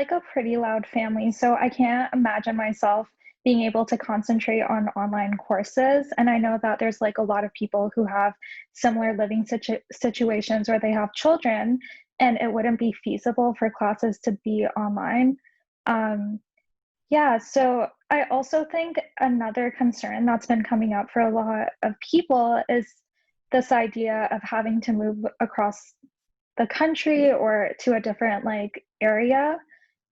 like a pretty loud family, so I can't imagine myself being able to concentrate on online courses. And I know that there's like a lot of people who have similar living situations where they have children and it wouldn't be feasible for classes to be online. Um, yeah, so I also think another concern that's been coming up for a lot of people is this idea of having to move across the country or to a different like area,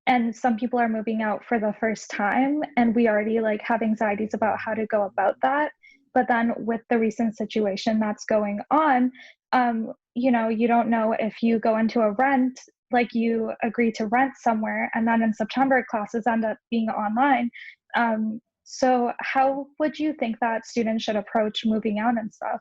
and some people are moving out for the first time, and we already like have anxieties about how to go about that. But then with the recent situation that's going on, you don't know if you go into a rent, like you agree to rent somewhere and then in September classes end up being online. So how would you think that students should approach moving out and stuff?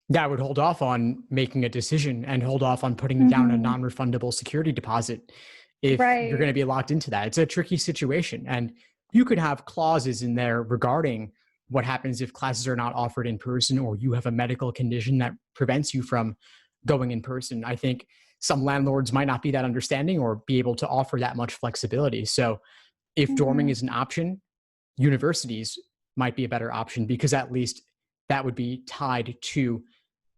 Yeah, I would hold off on making a decision and hold off on putting down a Hmm. non-refundable security deposit if you're going Right. to be locked into that. It's a tricky situation. And you could have clauses in there regarding what happens if classes are not offered in person or you have a medical condition that prevents you from going in person. I think some landlords might not be that understanding or be able to offer that much flexibility. So if dorming Hmm. is an option, universities might be a better option because at least that would be tied to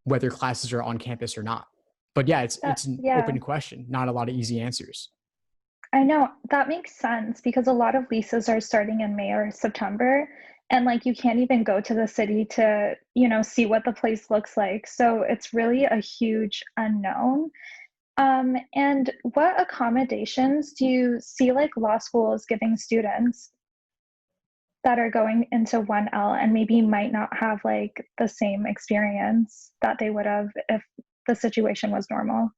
whether classes are on campus or not. But yeah, it's an Yeah. open question, not a lot of easy answers. I know, that makes sense because a lot of leases are starting in May or September, and, like, you can't even go to the city to, see what the place looks like, so it's really a huge unknown. And what accommodations do you see, like, law schools giving students that are going into 1L and maybe might not have, like, the same experience that they would have if the situation was normal?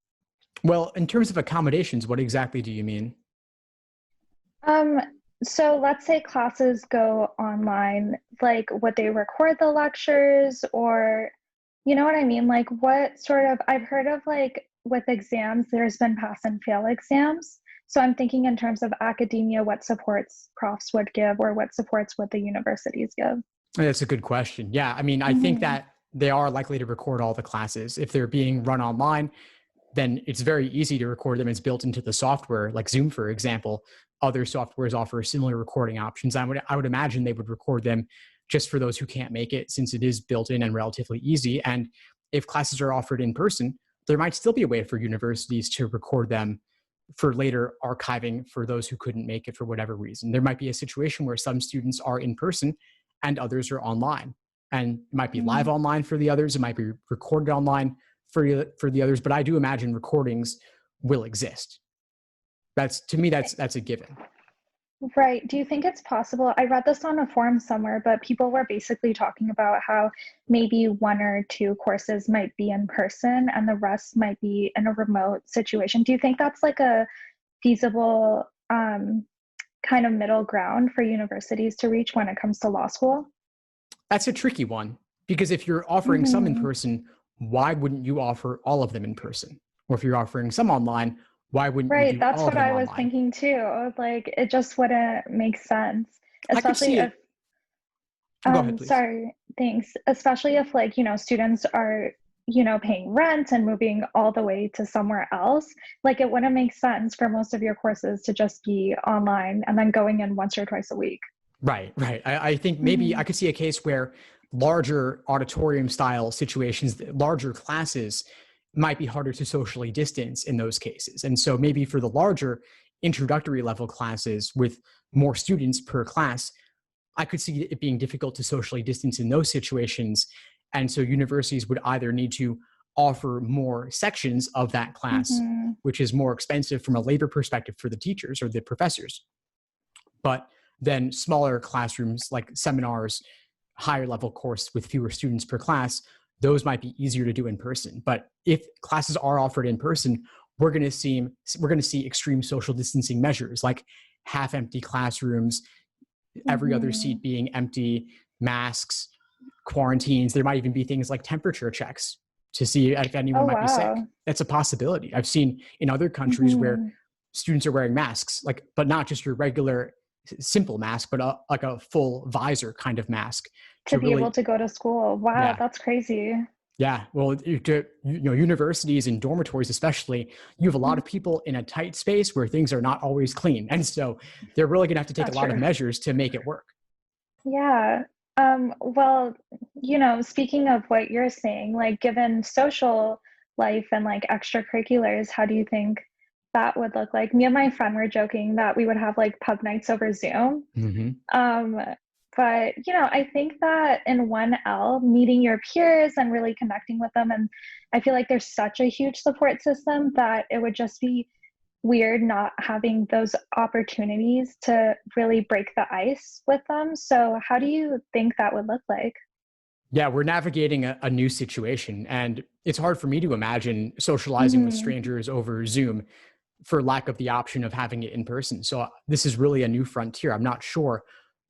Well, in terms of accommodations, what exactly do you mean? Um, so let's say classes go online, like would they record the lectures or you know what I mean? Like what sort of I've heard of like with exams, there's been pass and fail exams. So I'm thinking in terms of academia, what supports profs would give or what supports would the universities give. That's a good question. Yeah, I mean, I think Hmm. that they are likely to record all the classes. If they're being run online, then it's very easy to record them. It's built into the software, like Zoom, for example. Other softwares offer similar recording options. I would imagine they would record them just for those who can't make it, since it is built in and relatively easy. And if classes are offered in person, there might still be a way for universities to record them for later archiving for those who couldn't make it for whatever reason. There might be a situation where some students are in person and others are online. And it might be live online for the others, it might be recorded online for the others, but I do imagine recordings will exist. That's to me, that's a given. Right. Do you think it's possible? I read this on a forum somewhere, but people were basically talking about how maybe one or two courses might be in person and the rest might be in a remote situation. Do you think that's like a feasible kind of middle ground for universities to reach when it comes to law school? That's a tricky one because if you're offering some in Hmm. person, why wouldn't you offer all of them in person? Or if you're offering some online, why wouldn't you Right. do That's all of what them I was online? thinking too. Like it just wouldn't make sense, I could especially see if it. Go ahead, please. Sorry, thanks. Especially if like, students are, paying rent and moving all the way to somewhere else. Like it wouldn't make sense for most of your courses to just be online and then going in once or twice a week. Right, right. I think maybe I Mhm. could see a case where larger auditorium style situations, larger classes might be harder to socially distance in those cases. And so maybe for the larger introductory level classes with more students per class, I could see it being difficult to socially distance in those situations. And so universities would either need to offer more sections of that class, Mhm. which is more expensive from a labor perspective for the teachers or the professors, but then smaller classrooms like seminars, higher level course with fewer students per class, those might be easier to do in person. But if classes are offered in person, we're going to see extreme social distancing measures like half empty classrooms, every other seat Mhm. being empty, masks, quarantines. There might even be things like temperature checks to see if anyone Oh might be sick. wow. That's a possibility. I've seen in other countries where Mhm. students are wearing masks, like, but not just your regular simple mask, but like a full visor kind of mask To to be able really, to go to school. Wow, yeah. that's crazy. Yeah, well, universities and dormitories, especially, you have a lot Mhm. of people in a tight space where things are not always clean, and so they're really going to have to take a That's lot of true. measures to make it work. Yeah. Well, speaking of what you're saying, like given social life and like extracurriculars, how do you think that would look like? Me and my friend were joking that we would have like pub nights over Zoom. Hmm. Um, but I think that in 1L, meeting your peers and really connecting with them, and I feel like there's such a huge support system that it would just be weird not having those opportunities to really break the ice with them. So, how do you think that would look like? Yeah, we're navigating a new situation, and it's hard for me to imagine socializing with Mhm. strangers over Zoom for lack of the option of having it in person. So this is really a new frontier. I'm not sure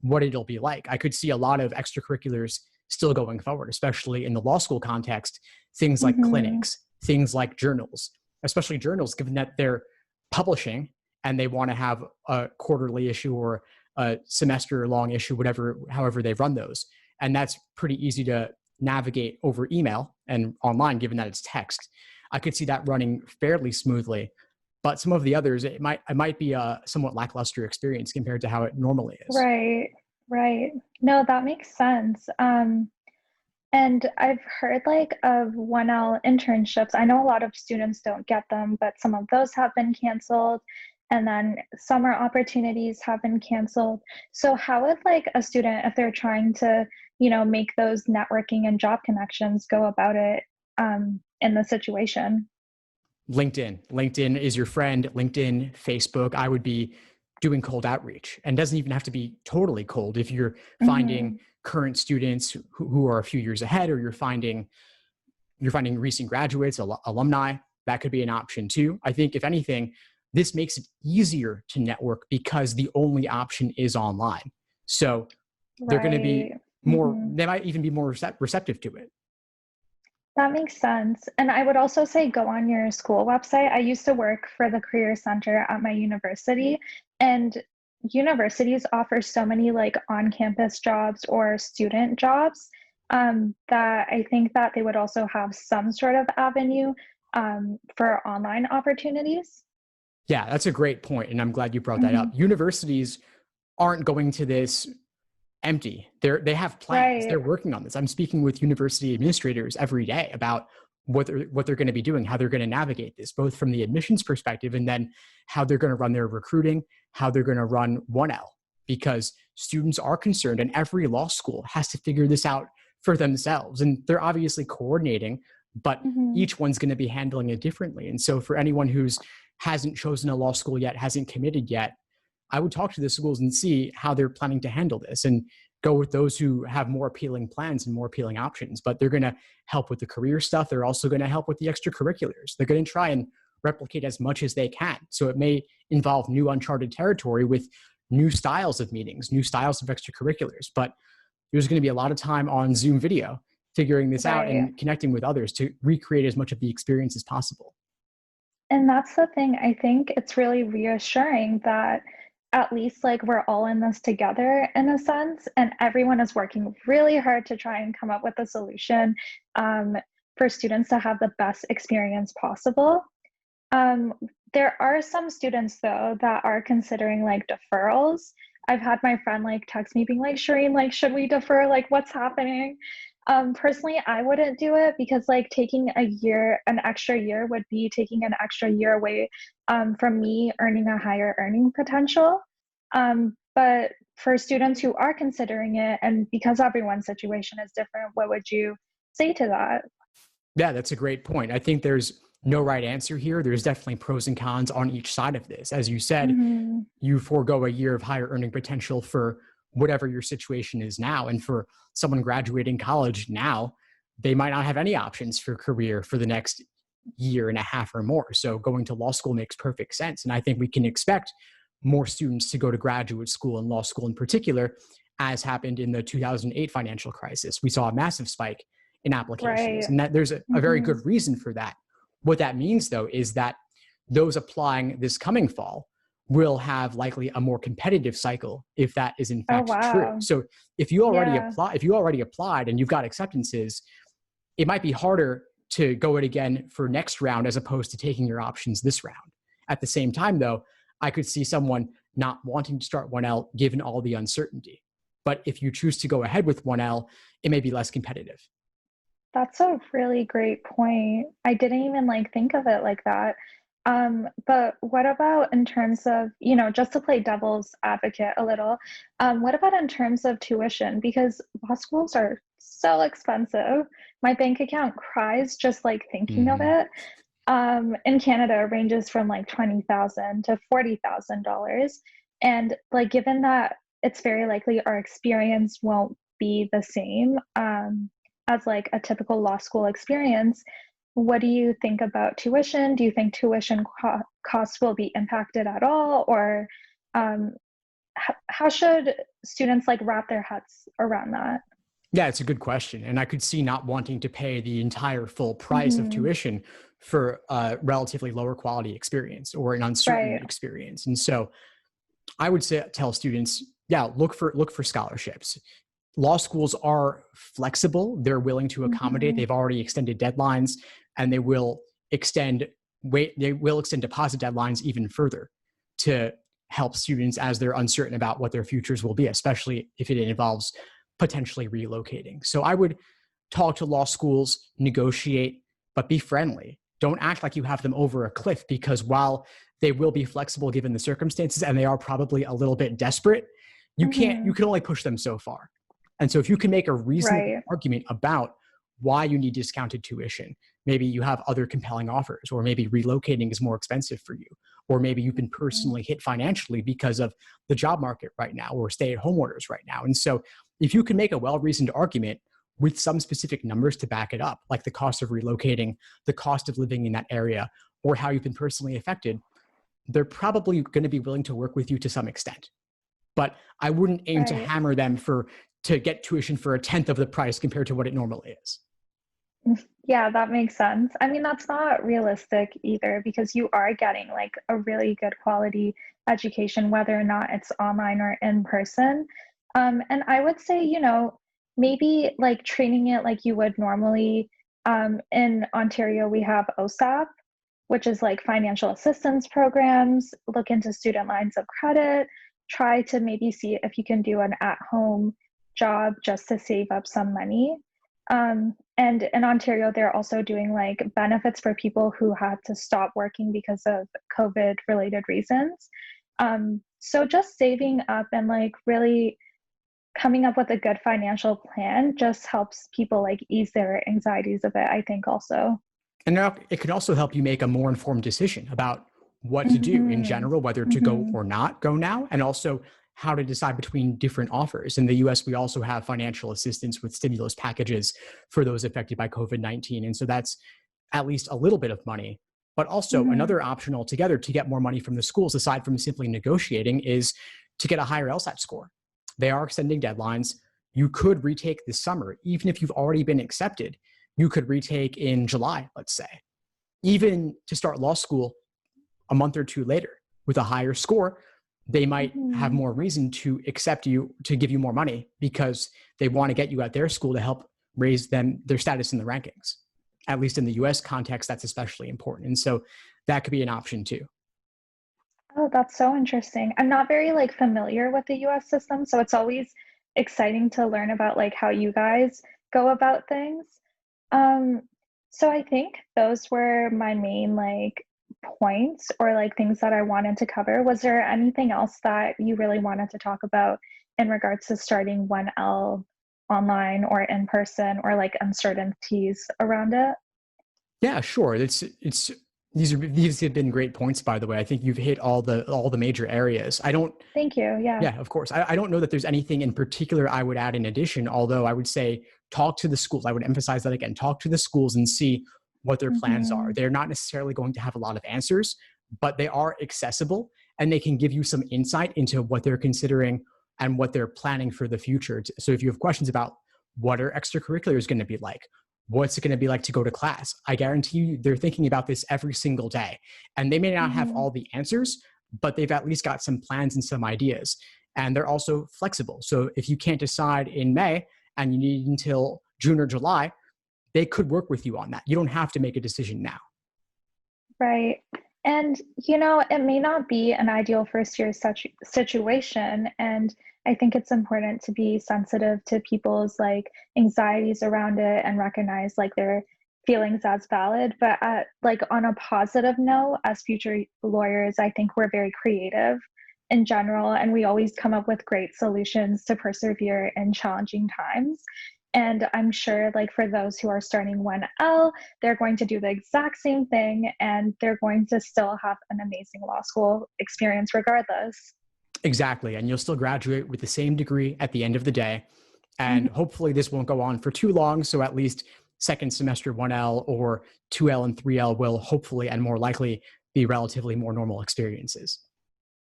what it'll be like. I could see a lot of extracurriculars still going forward, especially in the law school context, things like Mhm. clinics, things like journals, especially journals, given that they're publishing and they want to have a quarterly issue or a semester long issue, whatever, however they run those. And that's pretty easy to navigate over email and online, given that it's text. I could see that running fairly smoothly, but some of the others, it might be a somewhat lackluster experience compared to how it normally is. Right. Right. No, that makes sense. And I've heard like of 1L internships. I know a lot of students don't get them, but some of those have been canceled. And then summer opportunities have been canceled. So how would like a student, if they're trying to, make those networking and job connections, go about it in the situation? LinkedIn is your friend. LinkedIn, Facebook. I would be doing cold outreach, and doesn't even have to be totally cold. If you're finding Hmm. current students who are a few years ahead, or you're finding recent graduates, alumni, that could be an option too. I think if anything, this makes it easier to network because the only option is online. So they're going to be Right. more. Hmm. They might even be more receptive to it. That makes sense. And I would also say go on your school website. I used to work for the Career Center at my university, and universities offer so many like on campus jobs or student jobs that I think that they would also have some sort of avenue for online opportunities. Yeah, that's a great point, and I'm glad you brought that Hmm. up. Universities aren't going to this empty. They have plans. Right. They're working on this. I'm speaking with university administrators every day about what they're going to be doing, how they're going to navigate this, both from the admissions perspective and then how they're going to run their recruiting, how they're going to run 1L, because students are concerned, and every law school has to figure this out for themselves. And they're obviously coordinating, but Hmm. each one's going to be handling it differently. And so for anyone who's hasn't chosen a law school yet, hasn't committed yet, I would talk to the schools and see how they're planning to handle this and go with those who have more appealing plans and more appealing options. But they're going to help with the career stuff. They're also going to help with the extracurriculars. They're going to try and replicate as much as they can. So it may involve new uncharted territory with new styles of meetings, new styles of extracurriculars. But there's going to be a lot of time on Zoom video figuring this out Right. and connecting with others to recreate as much of the experience as possible. And that's the thing. I think it's really reassuring that at least like we're all in this together in a sense, and everyone is working really hard to try and come up with a solution um, for students to have the best experience possible. Um, there are some students though that are considering like deferrals. I've had my friend like text me being like, Shireen, like, should we defer? Like, what's happening? Personally, I wouldn't do it because like taking a year, an extra year would be taking an extra year away from me earning a higher earning potential. But for students who are considering it, and because everyone's situation is different, what would you say to that? Yeah, that's a great point. I think there's no right answer here. There's definitely pros and cons on each side of this. As you said, Hmm. you forego a year of higher earning potential for whatever your situation is now. And for someone graduating college now, they might not have any options for career for the next year and a half or more. So going to law school makes perfect sense. And I think we can expect more students to go to graduate school and law school in particular, as happened in the 2008 financial crisis. We saw a massive spike in applications, Right. and that there's a very Hmm. good reason for that. What that means, though, is that those applying this coming fall will have likely a more competitive cycle if that is in Oh, fact true. wow. So if you already Yeah. apply, if you already applied and you've got acceptances, it might be harder to go it again for next round as opposed to taking your options this round. At the same time, though, I could see someone not wanting to start 1L given all the uncertainty. But if you choose to go ahead with 1L, it may be less competitive. That's a really great point. I didn't even like think of it like that. But what about in terms of, just to play devil's advocate a little, what about in terms of tuition? Because law schools are so expensive. My bank account cries just like thinking of Mm-hmm. it. In Canada, it ranges from like $20,000 to $40,000. And like, given that it's very likely our experience won't be the same, as like a typical law school experience, what do you think about tuition? Do you think tuition costs will be impacted at all? Or um, how should students like wrap their heads around that? Yeah, it's a good question. And I could see not wanting to pay the entire full price of Hmm. tuition for a relatively lower quality experience or an uncertain Right. experience. And so I would say tell students, yeah, look for scholarships. Law schools are flexible. They're willing to accommodate. Hmm. They've already extended deadlines, and they will extend deposit deadlines even further to help students as they're uncertain about what their futures will be, especially if it involves potentially relocating. So I would talk to law schools, negotiate, but be friendly. Don't act like you have them over a cliff, because while they will be flexible given the circumstances and they are probably a little bit desperate, you Hmm. can only push them so far. And so if you can make a reasonable Right. argument about why you need discounted tuition, maybe you have other compelling offers, or maybe relocating is more expensive for you, or maybe you've been Mhm. personally hit financially because of the job market right now or stay-at-home orders right now. And so if you can make a well-reasoned argument with some specific numbers to back it up, like the cost of relocating, the cost of living in that area, or how you've been personally affected, they're probably going to be willing to work with you to some extent. But I wouldn't aim to Right. hammer them to get tuition for a tenth of the price compared to what it normally is. Yeah, that makes sense. I mean, that's not realistic either because you are getting like a really good quality education, whether or not it's online or in person. And I would say, maybe like treating it like you would normally. In Ontario, we have OSAP, which is like financial assistance programs, look into student lines of credit, try to maybe see if you can do an at home job just to save up some money. And in Ontario, they're also doing like benefits for people who had to stop working because of COVID related reasons. So just saving up and like really coming up with a good financial plan just helps people like ease their anxieties a bit, I think also. And now it can also help you make a more informed decision about what to do in Hmm. general, whether to go Hmm. or not go now, and also how to decide between different offers. In the US, we also have financial assistance with stimulus packages for those affected by COVID-19. And so that's at least a little bit of money. But also, Hmm. another option altogether to get more money from the schools, aside from simply negotiating, is to get a higher LSAT score. They are extending deadlines. You could retake this summer, even if you've already been accepted. You could retake in July, let's say, even to start law school a month or two later with a higher score. They might have Hmm. more reason to accept you, to give you more money, because they want to get you at their school to help raise their status in the rankings. At least in the US context, that's especially important. And so that could be an option too. Oh, that's so interesting. I'm not very like familiar with the US system, so it's always exciting to learn about like how you guys go about things. Um, so I think those were my main like points or like things that I wanted to cover. Was there anything else that you really wanted to talk about in regards to starting 1L online or in person or like uncertainties around it? Yeah, sure. It's these have been great points, by the way. I think you've hit all the major areas. I don't Thank you. Yeah. Yeah, of course. I don't know that there's anything in particular I would add in addition, although I would say talk to the schools. I would emphasize that again. Talk to the schools and see what their plans are. Hmm. They're not necessarily going to have a lot of answers, but they are accessible and they can give you some insight into what they're considering and what they're planning for the future. So if you have questions about what are extracurriculars going to be like, what's it going to be like to go to class, I guarantee you they're thinking about this every single day. And they may not have Hmm. all the answers, but they've at least got some plans and some ideas. And they're also flexible. So if you can't decide in May and you need until June or July, they could work with you on that. You don't have to make a decision now. Right. And, it may not be an ideal first year situation. And I think it's important to be sensitive to people's like anxieties around it and recognize like their feelings as valid. But like on a positive note, as future lawyers, I think we're very creative in general, and we always come up with great solutions to persevere in challenging times. And I'm sure, like, for those who are starting 1L, they're going to do the exact same thing and they're going to still have an amazing law school experience regardless. Exactly. And you'll still graduate with the same degree at the end of the day. And Mhm. hopefully this won't go on for too long. So at least second semester 1L or 2L and 3L will hopefully and more likely be relatively more normal experiences.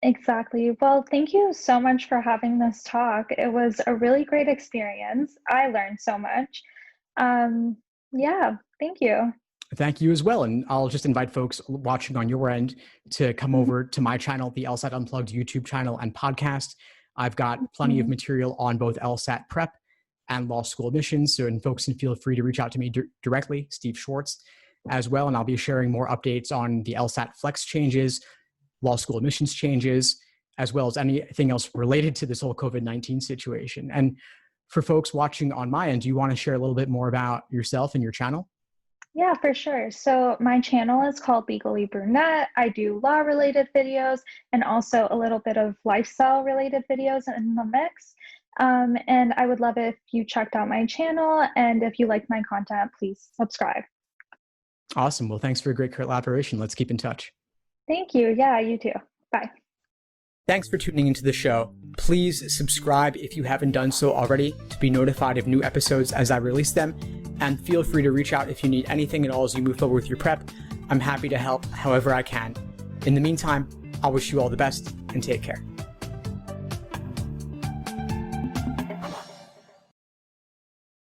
Exactly. Well, thank you so much for having this talk. It was a really great experience. I learned so much. Um, yeah, thank you. Thank you as well. And I'll just invite folks watching on your end to come Mhm. over to my channel, the LSAT Unplugged YouTube channel and podcast. I've got plenty of Mhm. material on both LSAT prep and law school admissions. So, and folks can feel free to reach out to me directly, Steve Schwartz, as well. And I'll be sharing more updates on the LSAT flex changes, law school admissions changes, as well as anything else related to this whole COVID-19 situation. And for folks watching on my end, do you want to share a little bit more about yourself and your channel? Yeah, for sure. So my channel is called Legally Brunette. I do law related videos and also a little bit of lifestyle related videos in the mix. And I would love it if you checked out my channel. And if you like my content, please subscribe. Awesome. Well, thanks for a great collaboration. Let's keep in touch. Thank you. Yeah, you too. Bye. Thanks for tuning into the show. Please subscribe if you haven't done so already to be notified of new episodes as I release them. And feel free to reach out if you need anything at all as you move forward with your prep. I'm happy to help however I can. In the meantime, I'll wish you all the best and take care.